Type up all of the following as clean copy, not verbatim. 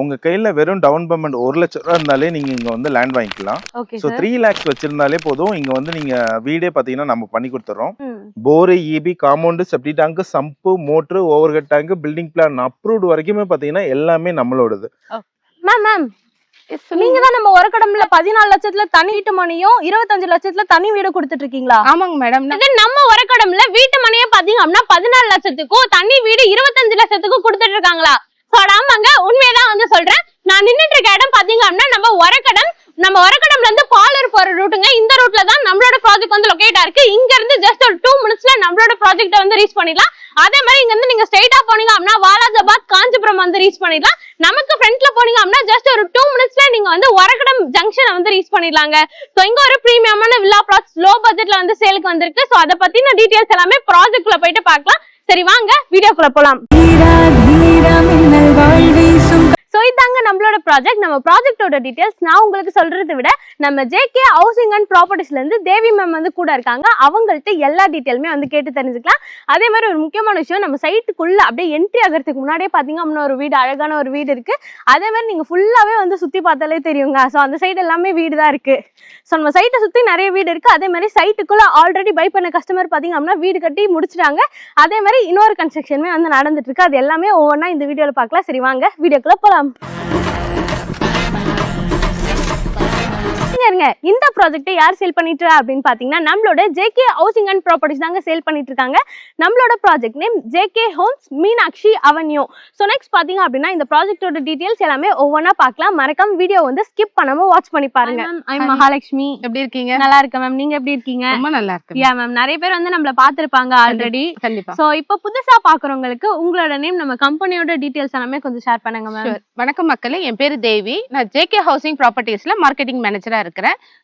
உங்க கையில வெறும் டவுன் பேமெண்ட் 1 லட்சம் ரூபாய் இருந்தாலே நீங்க இங்க வந்து லேண்ட் வாங்கிக்கலாம். ஸோ 3 lakhs வச்சிருந்தாலே போதும். இங்க வந்து நீங்க வீடே பாத்தீங்கன்னா நம்ம பண்ணி கொடுத்துறோம். Bore, EB, compound, septic tank, sump, motor, overhead tank, building plan approved வரைக்குமே பாத்தீங்கன்னா எல்லாமே நம்மளோடது. மேம் நீங்க தான் நம்ம ஒரக்கடம்ல 14 லட்சத்துல தனி வீட்டு மனையும் 25 லட்சத்துல தனி வீடு கொடுத்துட்டு இருக்கீங்களா? ஆமாங்க மேடம். நம்ம ஒரக்கடம்ல வீட்டு மனையே பாத்தீங்க அப்படின்னா 14 லட்சத்துக்கும் தனி வீடு 25 லட்சத்துக்கும் கொடுத்துட்டு இருக்காங்களா? ஆமாங்க, உண்மையதான் வந்து சொல்றேன். நான் நின்னுட்டு இருக்க இடம் பாத்தீங்க அப்படின்னா நம்ம ஒரக்கடம்ல இருந்து பாலூர் போற ரூட்டுங்க. இந்த ரூட்ல தான் நம்மளோட ப்ராஜெக்ட் வந்து லொகேட் இருக்கு. இங்க இருந்து ஜஸ்ட் ஒரு 2 minutesல நம்மளோட ப்ராஜெக்ட் வந்து ரீச் பண்ணிடலாம். அதே மாதிரி இங்க இருந்து நீங்க ஸ்ட்ரைட்டா போனீங்க அப்படின்னா வாலாஜாபாத், காஞ்சிபுரம் வந்து ரீச் பண்ணிடலாம். நமக்கு ஃப்ரண்ட்ல போனீங்க அப்படின்னா ஜஸ்ட் ஒரு 2 minutesல நீங்க வந்து ஒரக்கடம் ஜங்ஷன் வந்து ரீச் பண்ணிடலாங்க. சோ இங்க ஒரு பிரீமியமான வில்லா ப்ளாட்ஸ் லோ பட்ஜெட்ல வந்து சேலுக்கு வந்திருக்கு. சோ அத பத்தின டீடைல்ஸ் எல்லாமே ப்ராஜெக்ட்ல போயிட்டு பார்க்கலாம். சரி வாங்க வீடியோக்குள்ள போலாம். சோ இதாங்க நம்மளோட ப்ராஜெக்ட். நம்ம ப்ராஜெக்ட்டோட டீடைல்ஸ் நான் உங்களுக்கு சொல்றதை விட நம்ம ஜேகே ஹவுசிங் அண்ட் ப்ராப்பர்ட்டிஸ்ல இருந்து தேவி மேம் வந்து கூட இருக்காங்க. அவங்கள்ட்ட எல்லா டீடைலுமே வந்து கேட்டு தெரிஞ்சுக்கலாம். அதே மாதிரி ஒரு முக்கியமான விஷயம், நம்ம சைட்டுக்குள்ள அப்படியே என்ட்ரி ஆகிறதுக்கு முன்னாடியே பாத்தீங்க அப்படின்னா ஒரு வீடு, அழகான ஒரு வீடு இருக்கு. அதே மாதிரி நீங்க ஃபுல்லாவே வந்து சுத்தி பார்த்தாலே தெரியுங்க. சோ அந்த சைடு எல்லாமே வீடு தான் இருக்கு. சோ நம்ம சைட்டை சுத்தி நிறைய வீடு இருக்கு. அதே மாதிரி சைட்டுக்குள்ள ஆல்ரெடி பை பண்ண கஸ்டமர் பாத்தீங்க அப்படின்னா வீடு கட்டி முடிச்சிட்டாங்க. அதே மாதிரி இன்னொரு கன்ஸ்ட்ரக்ஷனுமே வந்து நடந்துட்டு இருக்கு. அது எல்லாமே ஒவ்வொன்றா இந்த வீடியோல பார்க்கலாம். சரி வாங்க வீடியோக்குள்ள போலாம். இந்த ப்ராஜெக்ட் யார் சேல் பண்ணிட்டு அப்படின்னு பாத்தீங்கன்னா நம்மளோட ஜேகே ஹவுசிங் அண்ட் ப்ராப்பர்ட்டிஸ் தாங்க சேல் பண்ணிட்டு இருக்காங்க. நம்மளோட project name JK homes, Meenakshi avenue. So next பாத்தீங்க அப்படின்னா இந்த ப்ராஜெக்ட்டோட டீடைல்ஸ் எல்லாமே ஒவ்வொன்றா பார்க்கலாம். மறக்காம வீடியோ வந்து ஸ்கிப் பண்ணாம வாட்ச் பண்ணி பாருங்க. ஐ மகாலட்சுமி, எப்படி இருக்கீங்க? நல்லா இருக்கேன் மேம். நீங்க எப்படி இருக்கீங்க? ரொம்ப நல்லா இருக்கேன். யா மேம், நிறைய பேர் வந்து நம்மள பாத்துருப்பாங்க ஆல்ரெடி. கண்டிப்பா. சோ இப்போ புதுசா பாக்குறவங்களுக்கு உங்களோட நேம், நம்ம கம்பெனியோட டீடைல்ஸ் எல்லாமே கொஞ்சம் ஷேர் பண்ணுங்க மேம். வணக்கம் மக்களே, என் பேரு தேவி. நான் ஜேகே ஹவுசிங் ப்ராப்பர்ட்டிஸ்ல மார்க்கெட்டிங் மேனேஜரா இருக்கிறேன்.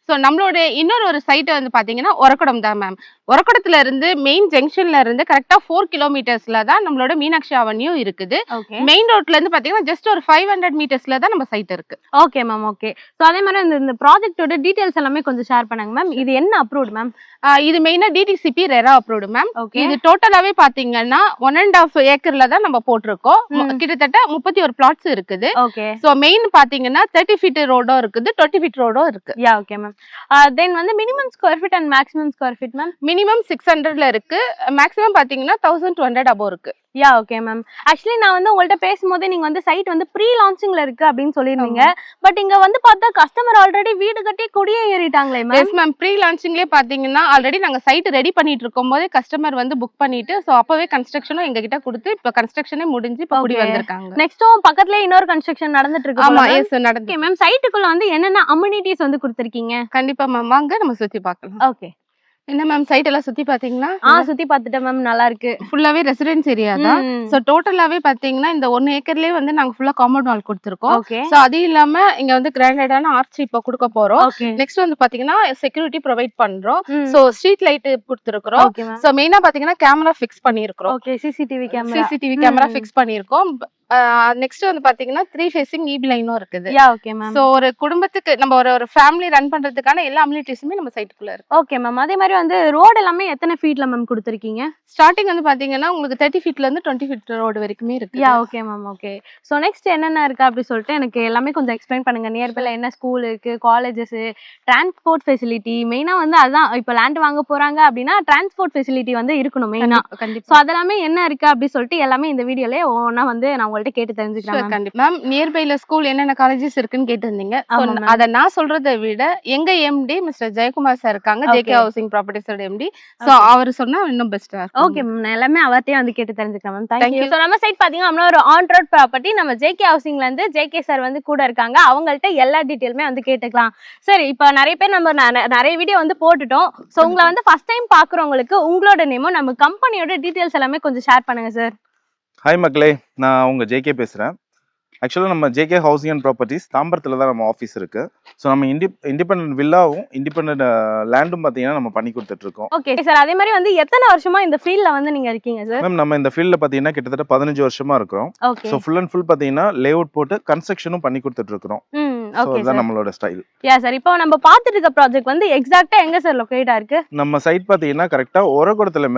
சோ நம்மளோட இன்னொரு சைட் வந்து பாத்தீங்கன்னா ஒரக்கடம் தான் மேம். ஒரக்கடத்துல இருந்து மெயின் ஜங்ஷன்ல இருந்து கரெக்டா 4 kilometersல தான் நம்மளோட மீனாட்சி அவென்யூ இருக்குது. மெயின் ரோட்ல இருந்து பாத்தீங்கன்னா ஜஸ்ட் ஒரு 500 metersல தான் நம்ம சைட் இருக்கு. Okay ma'am, okay. சோ அதே மாதிரி இந்த ப்ராஜெக்ட்டோட டீடைல்ஸ் எல்லாமே கொஞ்சம் ஷேர் பண்ணுங்க மேம். இது என்ன அப்ரூவ்ட் மேம்? இது மெயினா டிடிசிபி ரெரா அப்ரூவ்டு மேம். இது டோட்டலாவே பாத்தீங்கன்னா 1.5 ஏக்கர்ல தான் நம்ம போட்டிருக்கோம். கிட்டத்தட்ட 31 plots இருக்குது. சோ மெயின் பாத்தீங்கன்னா 30 feet ரோடும் இருக்குது, 20 feet ரோடும் இருக்கு. Yeah okay ma'am. தென் வந்து minimum square feet and maximum square feet ma'am? Minimum 600ல இருக்கு, மேக்ஸிமம் பாத்தீங்கன்னா 1200 above இருக்கு. Yeah okay ma'am. ஆக்சுவலி நான் வந்து உங்கள்ட்ட பேசும்போதே நீங்க வந்து சைட் வந்து ப்ரீ லான்ச்சிங்ல இருக்கு அப்படின்னு சொல்லிருந்தீங்க. பட் இங்க வந்து பார்த்தா கஸ்டமர் ஆல்ரெடி வீடு கட்டி குடியே ஏறிட்டாங்களே மேம். எஸ் மேம், ப்ரீ லான்ச்சிங்லயே பாத்தீங்கன்னா ஆல்ரெடி நாங்க சைட் ரெடி பண்ணிட்டு இருக்கும்போதே கஸ்டமர் வந்து புக் பண்ணிட்டு சோ அப்பவே கன்ஸ்ட்ரக்ஷனும் எங்க கிட்ட கொடுத்து இப்ப கன்ஸ்ட்ரக்ஷனே முடிஞ்சு இப்ப குடி வந்திருக்காங்க. நெக்ஸ்டும் பக்கத்துலயே இன்னொரு கன்ஸ்ட்ரக்ஷன் நடந்துட்டு இருக்கு. ஆமா எஸ் நடந்து. ஓகே மேம், சைட்டுக்குள்ள வந்து என்னென்ன அம்யூனிட்டிஸ் வந்து கொடுத்திருக்கீங்க? கண்டிப்பா மேம், வாங்க நம்ம சுத்தி பார்க்கலாம். ஓகே. என்ன மேம், சைட் எல்லாம் சுத்தி பாத்தீங்களா? சுத்தி பார்த்துட்டேன் மேம், நல்லா இருக்கு. ஃபுல்லாவே ரெசிடென்ஸ் ஏரியா தான். சோ டோட்டலாவே பாத்தீங்கன்னா இந்த 1 ஏக்கர்லயே வந்து நாங்க ஃபுல்லா காம்பவுண்ட் வால் கொடுத்திருக்கோம். சோ அது இல்லாம இங்க வந்து கிராண்டடான ஆர்ச் இப்ப கொடுக்க போறோம். நெக்ஸ்ட் வந்து பாத்தீங்கன்னா செக்யூரிட்டி ப்ரொவைட் பண்றோம். சோ ஸ்ட்ரீட் லைட் கொடுத்திருக்கோம். சோ மெயினா பாத்தீங்கன்னா கேமரா ஃபிக்ஸ் பண்ணிருக்கோம். ஓகே, சிசிடிவி கேமரா ஃபிக்ஸ் பண்ணிருக்கோம். நெக்ஸ்ட் வந்து பாத்தீங்கன்னா 3 ஃபேசிங் ஈபி லைனும் இருக்குது. Yeah okay ma'am. சோ ஒரு குடும்பத்துக்கு நம்ம ஒரு ஃபேமிலி ரன் பண்றதுக்கான எல்லா அம்யூனிட்டிஸுமே நம்ம சைட்டுக்குள்ள இருக்கு. Okay ma'am. அதே மாதிரி வந்து ரோட் எல்லாமே எத்தனை ஃபீட்ல மேம் கொடுத்திருக்கீங்க? ஸ்டார்டிங் வந்து பாத்தீங்கன்னா உங்களுக்கு 30 feetல இருந்து 20 feet ரோடு வரைக்குமே இருக்கு. Yeah okay ma'am, okay. So next என்னென்ன இருக்கு அப்படி சொல்லிட்டு எனக்கு எல்லாமே கொஞ்சம் எக்ஸ்பிளைன் பண்ணுங்க. நியர்பைல என்ன ஸ்கூல் இருக்கு, காலேஜஸ், டிரான்ஸ்போர்ட் ஃபெசிலிட்டி, மெயினா வந்து அதான் இப்ப லேண்ட் வாங்க போறாங்க அப்படின்னா டிரான்ஸ்போர்ட் ஃபெசிலிட்டி வந்து இருக்கணும் மெயினா. சோ அதெல்லாமே என்ன இருக்கு அப்படி சொல்லிட்டு எல்லாமே இந்த வீடியோலயே ஒவ்வொன்னா வந்து நான் உங்கள்ட்ட கேட்டு தெரிஞ்சுக்கிறேன். கண்டிப்பா மேம். நியர்பைல ஸ்கூல் என்னென்ன காலேஜஸ் இருக்குன்னு கேட்டிருந்தீங்க. அத நான் சொல்றதை விட எங்க எம்டி மிஸ்டர் ஜெயக்குமார் சார் இருக்காங்க, ஜேகே ஹவுசிங் ப்ராப்பர்ட்டிஸோட எம்டி. சோ அவர் சொன்னா இன்னும் பெஸ்டா இருக்கும். ஓகே மேம், நான் எல்லாமே அவர்ட்டே வந்து கேட்டு தெரிஞ்சுக்கிறேன் மேம். Thank you. சோ நம்ம சைட் பாத்தீங்கன்னா நம்ம ஒரு ஆன் ரோட் ப்ராப்பர்ட்டி. நம்ம ஜேகே ஹவுசிங்ல இருந்து ஜேகே சார் வந்து கூட இருக்காங்க. அவங்கள்ட்ட எல்லா டீடைலுமே வந்து கேட்டுக்கலாம். சரி, இப்ப நிறைய பேர் நம்ம நிறைய வீடியோ வந்து போட்டுட்டோம். சோ உங்களை வந்து ஃபர்ஸ்ட் டைம் பாக்குறவங்களுக்கு உங்களோட நேமும் நம்ம கம்பெனியோட டீடைல்ஸ் எல்லாமே கொஞ்சம் ஷேர் பண்ணுங்க சார். ஹாய் மக்களே, நான் உங்க ஜேகே பேசுறேன். ஆக்சுவலாக நம்ம ஜேகே ஹவுசிங் அண்ட் ப்ராப்பர்ட்டிஸ் தாம்பரத்தில் தான் நம்ம ஆஃபீஸ் இருக்கு. ஸோ நம்ம இண்டிபெண்டன்ட் வில்லாவும் இண்டிபெண்டன்ட் லேண்டும் பார்த்தீங்கன்னா நம்ம பண்ணி கொடுத்துட்டு இருக்கோம். Okay sir. அதே மாதிரி வந்து எத்தனை வருஷமா இந்த ஃபீல்ட்ல வந்து நீங்க இருக்கீங்க சார்? மேம், நம்ம இந்த ஃபீல்ட்ல பார்த்தீங்கன்னா கிட்டத்தட்ட 15 வருஷமா இருக்கிறோம். ஸோ ஃபுல் அண்ட் ஃபுல் பார்த்தீங்கன்னா லே அவுட் போட்டு கன்ஸ்ட்ரக்ஷனும் பண்ணி கொடுத்துட்டு இருக்கிறோம். சோ அதான் நம்மளோட ஸ்டைல். யா சார், இப்போ நம்ம பாத்துட்டு இருக்க ப்ராஜெக்ட் வந்து எக்ஸாக்ட்டா எங்க சார் லொகேட் ஆயிருக்கு? நம்ம சைட் பாத்தீங்கன்னா கரெக்ட்டா ஒரகடத்துல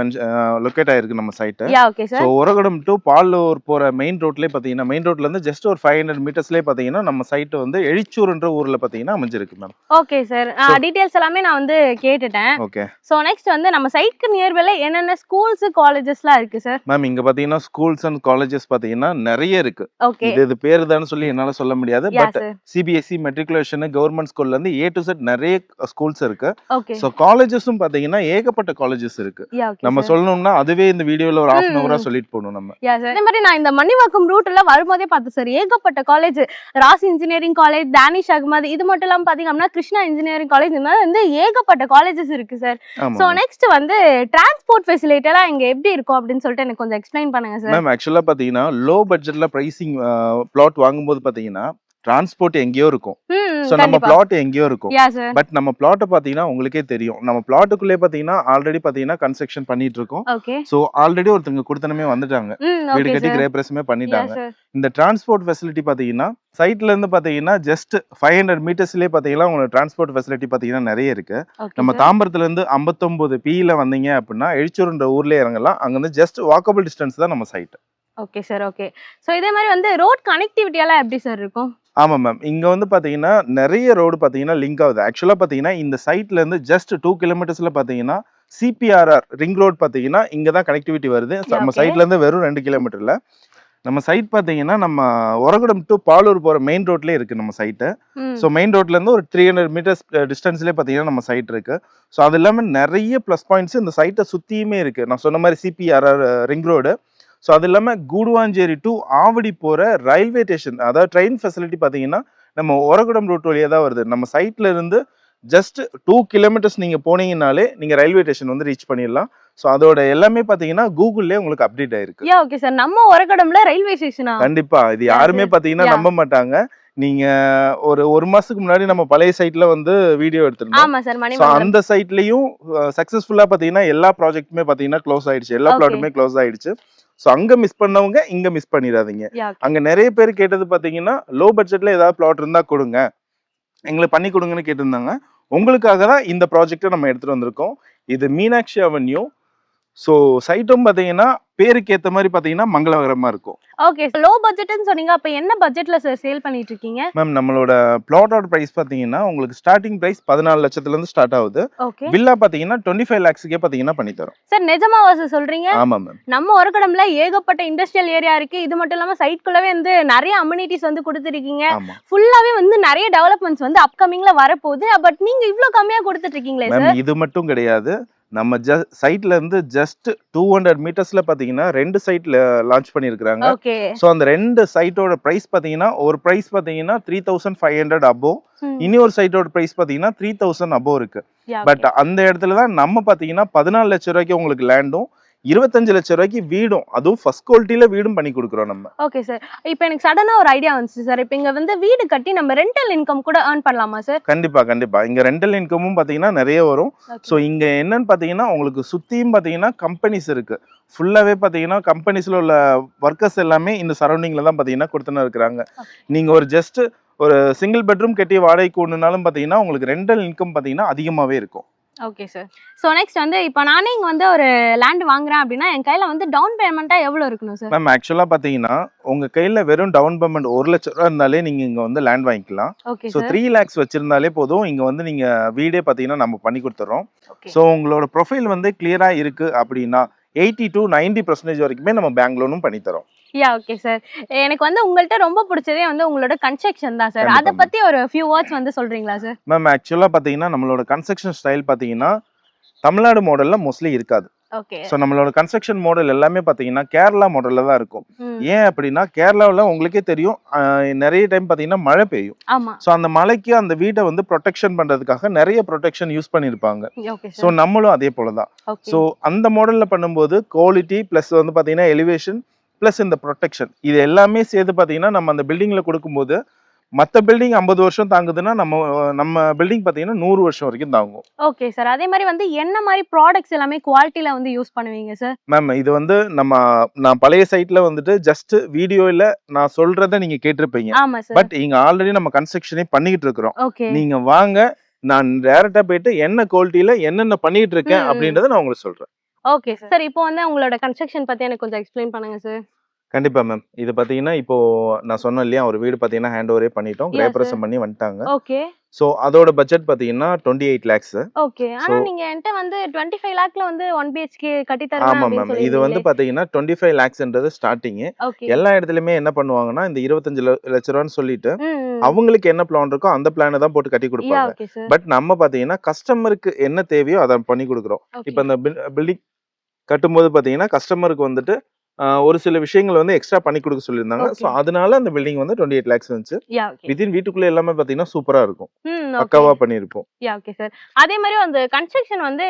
லொகேட் ஆயிருக்கு நம்ம site. Yeah okay sir. So Oragadam to Palur போற மெயின் ரோட்லயே பாத்தீங்கன்னா மெயின் ரோட்ல இருந்து ஜஸ்ட் ஒரு 500 மீட்டர்ஸ்லயே பாத்தீங்கன்னா நம்ம சைட் வந்து எழிச்சூர்ன்ற ஊர்ல பாத்தீங்கன்னா அமைஞ்சிருக்கு மேம். ஓகே சார், டீடைல்ஸ் எல்லாமே நான் வந்து கேட்டுட்டேன். ஓகே. சோ நெக்ஸ்ட் வந்து நம்ம சைட்க்கு நியர்பைல என்னென்ன ஸ்கூல்ஸ் காலேஜஸ்லாம் இருக்கு சார்? மேம் இங்க பாத்தீங்கன்னா ஸ்கூல்ஸ் அண்ட் காலேஜஸ் பாத்தீங்கன்னா நிறைய இருக்கு. ஓகே. இது பேரு தான் சொல்லி என்னால சொல்ல முடியாது. பட் சிபிஎஸ்இ மெட்ரிகுலேஷன் கவர்மெண்ட் ஸ்கூல்ல இருந்து A to Z நிறைய ஸ்கூல்ஸ் இருக்கு. ஓகே. சோ காலேஜஸும் பாத்தீங்கன்னா ஏகப்பட்ட காலேஜஸ் இருக்கு. நம்ம சொல்லணும்னா அதுவே இந்த வீடியோல ஒரு half an hour சொல்லிட்டு போணும் நம்ம. யா சார். அதே மாதிரி நான் இந்த மணிவாக்கம் ரூட்ல வரும்போதே பார்த்தேன் சார், ஏகப்பட்ட காலேஜ், ராசி இன்ஜினியரிங் காலேஜ், தானிஷ் அகமது, இது மட்டும் இல்லாம பாத்தீங்கன்னா கிருஷ்ணா இன்ஜினியரிங் காலேஜ், இந்த மாதிரி வந்து ஏகப்பட்ட காலேஜஸ் இருக்கு சார். சோ நெக்ஸ்ட் வந்து டிரான்ஸ்போர்ட் ஃபெசிலிட்டி எல்லாம் இங்க எப்படி இருக்கும் அப்படின்னு சொல்லிட்டு எனக்கு கொஞ்சம் எக்ஸ்பிளைன் பண்ணுங்க சார். மேம் ஆக்சுவலா பாத்தீங்கன்னா லோ பட்ஜெட்ல பிரைசிங் பிளாட் வாங்கும்போது பாத்தீங்கன்னா டிரான்ஸ்போர்ட் எங்கேயோ இருக்கும். சோ நம்ம பிளாட் எங்கேயோ இருக்கும். பட் நம்ம பிளாட் பாத்தீங்கன்னா உங்களுக்கே தெரியும், நம்ம பிளாட்டுக்குள்ளே பாத்தீங்கன்னா ஆல்ரெடி பாத்தீங்கன்னா கன்ஸ்ட்ரக்ஷன் பண்ணிட்டு இருக்கோம். சோ ஆல்ரெடி ஒருத்தங்க குடுத்தனமே வந்துட்டாங்க, வீடு கட்டி கிரேப்ரஸுமே பண்ணிட்டாங்க. இந்த டிரான்ஸ்போர்ட் ஃபெசிலிட்டி பாத்தீங்கன்னா சைட்ல இருந்து பாத்தீங்கன்னா ஜஸ்ட் 500 மீட்டர்ஸ்லயே பாத்தீங்கன்னா உங்களுக்கு டிரான்ஸ்போர்ட் ஃபெசிலிட்டி பாத்தீங்கன்னா நிறைய இருக்கு. நம்ம தாம்பரத்துல இருந்து 59 P வந்தீங்க அப்படின்னா எழிச்சூர்ன்ற ஊர்ல இறங்கலாம். அங்க இருந்து ஜஸ்ட் வாக்கபிள் டிஸ்டன்ஸ் தான் நம்ம site. Okay sir. Okay. So இதே மாதிரி வந்து ரோட் கனெக்டிவிட்டி எல்லாம் எப்படி சார் இருக்கும்? ஆமா மேம், இங்க வந்து பாத்தீங்கன்னா நிறைய ரோடு பாத்தீங்கன்னா லிங்க் ஆகுது. ஆக்சுவலா பாத்தீங்கன்னா இந்த சைட்ல இருந்து ஜஸ்ட் 2 கிலோமீட்டர்ஸ்ல பாத்தீங்கன்னா CPRR ரிங் ரோட் பாத்தீங்கன்னா இங்கதான் கனெக்டிவிட்டி வருது. நம்ம சைட்ல இருந்து வெறும் 2 கிலோமீட்டர்ல நம்ம சைட் பாத்தீங்கன்னா நம்ம ஒரகடம் டு பாலூர் போற மெயின் ரோட்லயே இருக்கு நம்ம சைட். சோ மெயின் ரோட்ல இருந்து ஒரு 300 மீட்டர்ஸ் டிஸ்டன்ஸ்லயே பாத்தீங்கன்னா நம்ம சைட் இருக்கு. சோ அது இல்லாம நிறைய பிளஸ் பாயிண்ட்ஸ் இந்த சைட்டை சுத்தியுமே இருக்கு. நான் சொன்ன மாதிரி CPRR ரிங் ரோடு. ஸோ அது இல்லாமல் கூடுவாஞ்சேரி டு ஆவடி போகிற ரயில்வே ஸ்டேஷன், அதாவது ட்ரெயின் ஃபெசிலிட்டி பார்த்தீங்கன்னா நம்ம ஒரகுடம் ரூட் வழியாக தான் வருது. நம்ம சைட்ல இருந்து ஜஸ்ட் 2 கிலோமீட்டர்ஸ் நீங்கள் போனீங்கனாலே நீங்கள் ரயில்வே ஸ்டேஷன் வந்து ரீச் பண்ணிடலாம். ஸோ அதோட எல்லாமே பார்த்தீங்கன்னா கூகுள்லேயே உங்களுக்கு அப்டேட் ஆயிருக்கு. ஓகே சார், நம்ம ஒரகடம்ல ரயில்வே ஸ்டேஷனா? கண்டிப்பா, இது யாருமே பார்த்தீங்கன்னா நம்ப மாட்டாங்க. நீங்க ஒரு மாசத்துக்கு முன்னாடி நம்ம பழைய சைட்ல வந்து வீடியோ எடுத்திருந்தோம். அந்த சைட்லயும் சக்சஸ்ஃபுல்லா பாத்தீங்கன்னா எல்லா ப்ராஜெக்ட்டுமே பாத்தீங்கன்னா க்ளோஸ் ஆயிடுச்சு, எல்லா பிளாட்டுமே க்ளோஸ் ஆயிடுச்சு. சோ அங்க மிஸ் பண்ணவங்க இங்க மிஸ் பண்ணிடாதீங்க. அங்க நிறைய பேர் கேட்டது பாத்தீங்கன்னா லோ பட்ஜெட்ல ஏதாவது பிளாட் இருந்தா கொடுங்க, எங்களுக்கு பண்ணி கொடுங்கன்னு கேட்டிருந்தாங்க. உங்களுக்காக தான் இந்த ப்ராஜெக்ட்டை நம்ம எடுத்துட்டு வந்திருக்கோம். இது மீனாட்சி அவென்யூ. சோ சைட்டும் பாத்தீங்கன்னா பேருக்கு ஏத்த மாதிரி பாத்தீங்கன்னா மங்களகரமா இருக்கும். ஓகே, லோ பட்ஜெட்னு சொன்னீங்க, அப்ப என்ன பட்ஜெட்ல சார் சேல் பண்ணிட்டு இருக்கீங்க? மேம் நம்மளோட பிளாட்டோட பிரைஸ் பாத்தீங்கன்னா உங்களுக்கு ஸ்டார்டிங் பிரைஸ் 14 லட்சத்துல இருந்து ஸ்டார்ட் ஆகுது. வில்லா பாத்தீங்கன்னா 25 lakhsக்கே பாத்தீங்கன்னா பண்ணி தரோம். சார் நிஜமாவா சார் சொல்றீங்க? ஆமா மேம், நம்ம ஒரகடம்ல ஏகப்பட்ட இண்டஸ்ட்ரியல் ஏரியா இருக்கு. இது மட்டும் இல்லாம சைட்குள்ளவே வந்து நிறைய அம்யூனிட்டிஸ் வந்து கொடுத்திருக்கீங்க. ஃபுல்லாவே வந்து நிறைய டெவலப்மெண்ட்ஸ் வந்து அப்கமிங்ல வரப்போகுது. பட் நீங்க இவ்ளோ கம்மியா கொடுத்துட்டு இருக்கீங்களே சார்? மேம் இது மட்டும் கிடையாது, நம்ம சைட்ல இருந்து ஜஸ்ட் 200 மீட்டர்ஸ்ல பாத்தீங்கன்னா 2 சைட்ல லான்ச் பண்ணிருக்காங்க. சோ அந்த 2 சைட்டோட பிரைஸ் பாத்தீங்கன்னா ஒரு பிரைஸ் பாத்தீங்கன்னா 3500 above, இனி ஒரு சைட்டோட பிரைஸ் பாத்தீங்கன்னா 3000 above இருக்கு. பட் அந்த இடத்துல தான் நம்ம பாத்தீங்கன்னா 14 லட்சம் ரூபாய்க்கு உங்களுக்கு லேண்டும் 25 லட்சம் ரூபாய்க்கு வீடும், அதுவும் ஃபர்ஸ்ட் குவாலிட்டியில வீடும் பண்ணி கொடுக்குறோம் நம்ம. ஓகே சார், இப்போ எனக்கு சடனா ஒரு ஐடியா வந்துச்சு சார். இப்போ இங்க வந்து வீடு கட்டி நம்ம ரெண்டல் இன்கம் கூட earn பண்ணலாமா சார்? கண்டிப்பா கண்டிப்பா, இங்க ரெண்டல் இன்கமும் பாத்தீங்கன்னா நிறைய வரும். சோ இங்க என்னன்னு பாத்தீங்கன்னா உங்களுக்கு சுத்தியும் பாத்தீங்கன்னா கம்பெனிஸ் இருக்கு. ஃபுல்லாவே பாத்தீங்கன்னா கம்பெனிஸ்ல உள்ள ஒர்க்கர்ஸ் எல்லாமே இந்த சரௌண்டிங்ல தான் பாத்தீங்கன்னா கொடுத்துன்னு இருக்காங்க. நீங்க ஒரு ஜஸ்ட் ஒரு சிங்கிள் பெட்ரூம் கட்டி வாடகைக்கு ஒண்ணுனாலும் பாத்தீங்கன்னா உங்களுக்கு ரெண்டல் இன்கம் பாத்தீங்கன்னா அதிகமாவே இருக்கும். Okay sir. சோ நெக்ஸ்ட் வந்து இப்போ நானே இங்க வந்து ஒரு லேண்ட் வாங்குறேன் அப்படின்னா என் கையில வந்து டவுன் பேமெண்டா எவ்வளவு இருக்கணும் சார்? மேம் ஆக்சுவலா பாத்தீங்கன்னா உங்க கையில வெறும் டவுன் பேமெண்ட் 1 லட்சம் ரூபாய் இருந்தாலே நீங்க இங்க வந்து லேண்ட் வாங்கிக்கலாம். சோ 3 lakhs வச்சிருந்தாலே போதும், இங்க வந்து நீங்க வீடே பாத்தீங்கன்னா நம்ம பண்ணி கொடுத்துறோம். சோ உங்களோட ப்ரொஃபைல் வந்து கிளியரா இருக்கு அப்படின்னா 80 to 90% வரைக்குமே நம்ம பேங்க் லோனும் பண்ணி தரோம். ஓகே சார், எனக்கு வந்து உங்கள்ட்ட ரொம்ப பிடிச்சதே வந்து உங்களோட கன்ஸ்ட்ரக்ஷன் தான் சார். அத பத்தி ஒரு few words வந்து சொல்றீங்களா சார்? மேம் ஆக்சுவலா பாத்தீங்கன்னா நம்மளோட கன்ஸ்ட்ரக்ஷன் ஸ்டைல் பாத்தீங்கன்னா தமிழ்நாடு மாடல்ல மோஸ்ட்லி இருக்காது. சோ நம்மளோட கன்ஸ்ட்ரக்ஷன் மாடல் எல்லாமே பாத்தீங்கன்னா கேரளா மாடல்ல தான் இருக்கும். ஏன் அப்படின்னா கேரளாவுல உங்களுக்கே தெரியும் நிறைய டைம் பாத்தீங்கன்னா மழை பெய்யும். சோ அந்த மழைக்கு அந்த வீட்டை வந்து ப்ரொடெக்ஷன் பண்றதுக்காக நிறைய ப்ரொடெக்ஷன் யூஸ் பண்ணிருப்பாங்க. சோ நம்மளும் அதே போலதான். சோ அந்த மாடல்ல பண்ணும்போது குவாலிட்டி பிளஸ் வந்து பாத்தீங்கன்னா எலிவேஷன் பிளஸ் இந்த ப்ரொடெக்ஷன் இது எல்லாமே சேர்த்து பாத்தீங்கன்னா நம்ம அந்த பில்டிங்ல கொடுக்கும்போது மத்த பில்டிங் 50 வருஷம் தாங்குதுன்னா நம்ம பில்டிங் பாத்தீங்கன்னா 100 வருஷம் வரைக்கும் தாங்கும். Okay sir. அதே மாதிரி வந்து என்ன மாதிரி ப்ராடக்ட்ஸ் எல்லாமே குவாலிட்டில வந்து யூஸ் பண்ணுவீங்க சார்? மேம் இது வந்து நான் பழைய சைட்ல வந்துட்டு ஜஸ்ட் வீடியோல நான் சொல்றத நீங்க கேட்டிருப்பீங்க. ஆமா சார். பட் இங்க ஆல்ரெடி நம்ம கன்ஸ்ட்ரக்ஷனே பண்ணிட்டு இருக்கிறோம். ஓகே. நீங்க வாங்க, நான் டைரக்டா போயிட்டு என்ன குவாலிட்டில என்னென்ன பண்ணிட்டு இருக்கேன் அப்படின்றத நான் உங்களுக்கு சொல்றேன். Okay sir. சார் இப்போ வந்து உங்களோட கன்ஸ்ட்ரக்ஷன் பத்தி எனக்கு கொஞ்சம் எக்ஸ்பிளைன் பண்ணுங்க சார். கண்டிப்பா மேம். இது பாத்தீங்கன்னா இப்போ நான் சொன்னேன் இல்லையா, ஒரு வீடு பாத்தீங்கன்னா ஹேண்ட் ஓவரே பண்ணிட்டோம், கிரேப்ரசம் பண்ணி வந்துட்டாங்க. ஓகே. சோ அதோட பட்ஜெட் பாத்தீங்கன்னா 28 lakhs. ஓகே. ஆனா நீங்க என்கிட்ட வந்து 25 lakhல வந்து 1 BHK கட்டி தரேன் ஆமா அப்படி மேம். சொல்லிருக்கீங்க. இது வந்து பாத்தீங்கன்னா 25 lakhsன்றது ஸ்டார்டிங். ஓகே. எல்லா இடத்துலயுமே என்ன பண்ணுவாங்கன்னா இந்த 25 லட்ச ரூபான்னு சொல்லிட்டு ம். அவங்களுக்கு என்ன பிளான் இருக்கோ அந்த பிளானை தான் போட்டு கட்டி கொடுப்பாங்க. Okay sir. பட் நம்ம பாத்தீங்கன்னா கஸ்டமருக்கு என்ன தேவையோ அதை பண்ணி கொடுக்குறோம். இப்ப இந்த பில்டிங் கட்டும்போது பாத்தீங்கன்னா கஸ்டமருக்கு வந்துட்டு ஒரு சில விஷயங்கள் வந்து எக்ஸ்ட்ரா பண்ணி கொடுக்க சொல்லியிருந்தாங்க. சோ அதனால அந்த பில்டிங் வந்து 28 lakhs வந்துச்சு. வித்தின் வீட்டுக்குள்ள எல்லாமே பாத்தீங்கன்னா சூப்பரா இருக்கும், பக்காவா பண்ணிருப்போம். Okay sir. அதே மாதிரி அந்த கன்ஸ்ட்ரக்ஷன் வந்து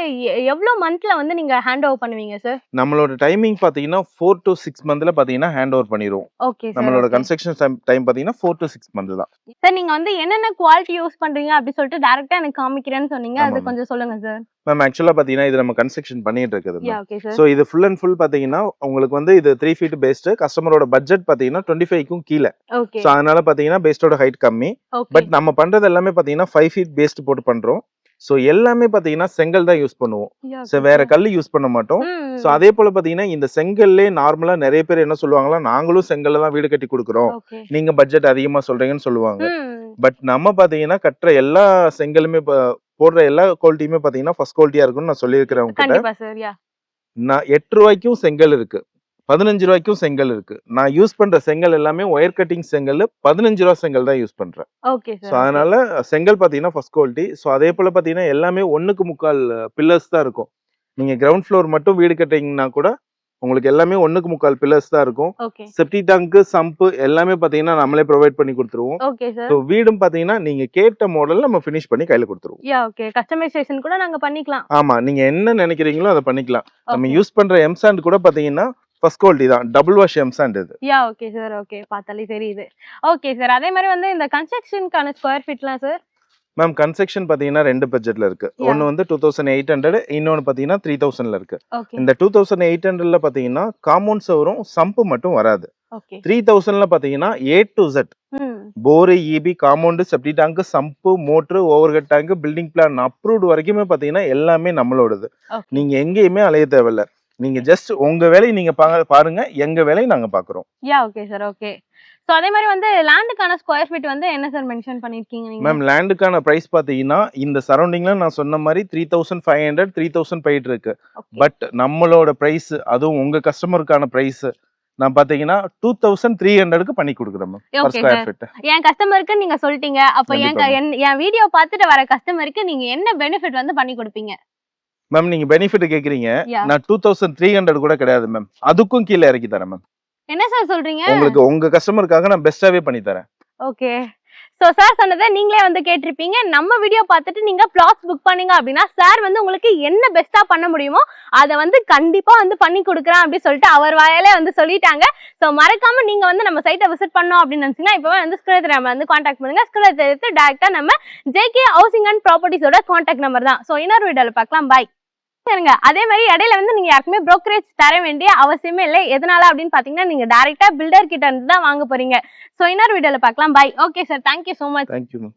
எவ்வளவு மந்த்ல வந்து நீங்க ஹேண்ட் ஓவர் பண்ணுவீங்க சார்? நம்மளோட டைமிங் பாத்தீங்கன்னா 4 to 6 monthல பாத்தீங்கன்னா ஹேண்ட் ஓவர் பண்ணிடுவோம். Okay sir. நம்மளோட கன்ஸ்ட்ரக்ஷன் டைம் பாத்தீங்கன்னா 4 to 6 month தான். சார் நீங்க வந்து என்னென்ன குவாலிட்டி யூஸ் பண்றீங்க அப்படி சொல்லிட்டு டைரக்டா எனக்கு காமிக்கிறேன்னு சொன்னீங்க, அது கொஞ்சம் சொல்லுங்க சார். மேம் ஆக்சுவலா பாத்தீங்கன்னா இது நம்ம கன்ஸ்ட்ரக்ஷன் பண்ணிட்டு இருக்குது. Okay sir. சோ இது ஃபுல் அண்ட் ஃபுல் பாத்தீங்கன்னா உங்களுக்கு வந்து இது 3 feet பேஸ்ட். கஸ்டமரோட பட்ஜெட் பாத்தீங்கன்னா 25க்கும் கீழ. ஓகே. சோ அதனால பாத்தீங்கன்னா பேஸ்டோட ஹைட் கம்மி. பட் நம்ம பண்றது எல்லாமே பாத்தீங்கன்னா 5 feet பேஸ்ட் போட்டு பண்றோம். சோ எல்லாமே பாத்தீங்கன்னா செங்கல் தான் யூஸ் பண்ணுவோம். சோ வேற கல் யூஸ் பண்ண மாட்டோம். சோ அதே போல பாத்தீங்கன்னா இந்த செங்கல்லே நார்மலா நிறைய பேர் என்ன சொல்லுவாங்களா, நாங்களும் செங்கல்ல தான் வீடு கட்டி கொடுக்குறோம், நீங்க பட்ஜெட் அதிகமா சொல்றீங்கன்னு சொல்லுவாங்க. பட் நம்ம பாத்தீங்கன்னா கட்டுற எல்லா செங்கலுமே போடுற எல்லா குவாலிட்டியுமே பாத்தீங்கன்னா ஃபர்ஸ்ட் குவாலிட்டியா இருக்கும்னு நான் சொல்லியிருக்கிறேன் உங்ககிட்ட. நான் 8 ரூபாய்க்கும் செங்கல் இருக்கு, 15 ரூபாய்க்கும் செங்கல் இருக்கு. நான் யூஸ் பண்ற செங்கல் எல்லாமே ஒயர் கட்டிங் செங்கல், 15 ரூபாய் செங்கல் தான் யூஸ் பண்றேன். சோ அதனால செங்கல் பாத்தீங்கன்னா ஃபர்ஸ்ட் குவாலிட்டி. சோ அதே போல பாத்தீங்கன்னா எல்லாமே 1.25 பில்லர்ஸ் தான் இருக்கும். நீங்க கிரவுண்ட் ஃப்ளோர் மட்டும் வீடு கட்டிங்கன்னா கூட உங்களுக்கு எல்லாமே 1.25 பில்லர்ஸ் தான் இருக்கும். செப்டி டேங்க், சம்ப் எல்லாமே பாத்தீங்கன்னா நம்மளே ப்ரொவைட் பண்ணி கொடுத்துருவோம். சோ வீடும் பாத்தீங்கன்னா நீங்க கேட்ட மாடல்ல நம்ம ஃபினிஷ் பண்ணி கையில கொடுத்துருவோம். ஓகே. கஸ்டமைசேஷன் கூட நாங்க பண்ணிக்கலாம். ஆமா, நீங்க என்ன நினைக்கிறீங்களோ அதை பண்ணிக்கலாம். நம்ம யூஸ் பண்ற எம்சாண்ட் கூட பாத்தீங்கன்னா ஃபர்ஸ்ட் குவாலிட்டி தான், டபுள் வாஷ் எம்சாண்ட் இது. Okay sir. ஓகே, பார்த்தாலே தெரியுது. Okay sir. அதே மாதிரி வந்து இந்த கன்ஸ்ட்ரக்ஷனுக்கான ஸ்கொயர் ஃபீட்லாம் சார்? மேம் கன்ஸ்ட்ரக்ஷன் பாத்தீங்கன்னா 2 பட்ஜெட்ல இருக்கு. ஒன்னு வந்து 2800, இன்னொன்னு பாத்தீங்கன்னா 3000ல இருக்கு. இந்த 2800ல பாத்தீங்கன்னா காம்பவுண்ட் சவரும் சம்ப் மட்டும் வராது. 3000ல பாத்தீங்கன்னா A to Z bore, EB, compound, septic tank, sump, motor, overhead tank, building plan approved வரைக்குமே பாத்தீங்கன்னா எல்லாமே நம்மளோடது. நீங்க எங்கேயுமே அலைய தேவையில்ல. நீங்க ஜஸ்ட் உங்க வேலையை நீங்க பாருங்க, எங்க வேலையை நாங்க பாக்குறோம். Okay sir. ஓகே. சோ அதே மாதிரி வந்து லேண்டுக்கான ஸ்கொயர் ஃபீட் வந்து என்ன சார் மென்ஷன் பண்ணிருக்கீங்க நீங்க? மேம் லேண்டுக்கான பிரைஸ் பாத்தீங்கன்னா இந்த சரௌண்டிங்ல நான் சொன்ன மாதிரி 3500, 3000 போயிட்டு இருக்கு. பட் நம்மளோட பிரைஸ், அதுவும் உங்க கஸ்டமருக்கான பிரைஸ் நான் பாத்தீங்கன்னா 2300க்கு பண்ணி கொடுக்குறேன் மேம் per square feet. என் கஸ்டமருக்கு நீங்க சொல்லிட்டீங்க. அப்ப என் வீடியோ பார்த்துட்டு வர கஸ்டமருக்கு நீங்க என்ன பெனிஃபிட் வந்து பண்ணி கொடுப்பீங்க? மேம் நீங்க பெனிஃபிட் கேக்குறீங்க, நான் 2300 கூட கிடையாது மேம், அதுக்கும் கீழே இறக்கி தரேன் மேம். என்ன சார் சொல்றீங்க? உங்களுக்கு உங்க கஸ்டமருக்காக நான் பெஸ்டாவே பண்ணி தரேன். ஓகே. சோ சார் சொன்னதை நீங்களே வந்து கேட்டிருப்பீங்க. நம்ம வீடியோ பார்த்துட்டு நீங்க பிளாட்ஸ் புக் பண்ணீங்க அப்படின்னா சார் வந்து உங்களுக்கு என்ன பெஸ்டா பண்ண முடியுமோ அதை வந்து கண்டிப்பா வந்து பண்ணி கொடுக்குறேன் அப்படின்னு சொல்லிட்டு அவர் வாயாலே வந்து சொல்லிட்டாங்க. சோ மறக்காம நீங்க வந்து நம்ம சைட்டை விசிட் பண்ணோம் அப்படின்னு நினைச்சீங்கன்னா இப்பவே வந்து ஸ்கிரீன்ல வந்து கான்டாக்ட் பண்ணுங்க. ஸ்கிரீன்ல எடுத்து டைரக்டா நம்ம JK ஹவுசிங் அண்ட் ப்ராப்பர்ட்டிஸோட கான்டாக்ட் நம்பர் தான். சோ இன்னொரு வீடியோல பார்க்கலாம். பை. அதே மாதிரி இடையில வந்து நீங்க யாருக்குமே brokerage தர வேண்டிய அவசியமே இல்லை. எதனால அப்படின்னு பாத்தீங்கன்னா நீங்க டைரக்டா பில்டர் கிட்ட இருந்து தான் வாங்க போறீங்க. சோ இன்னொரு வீடியோல பார்க்கலாம். Bye. Okay sir, thank you so much. Thank you.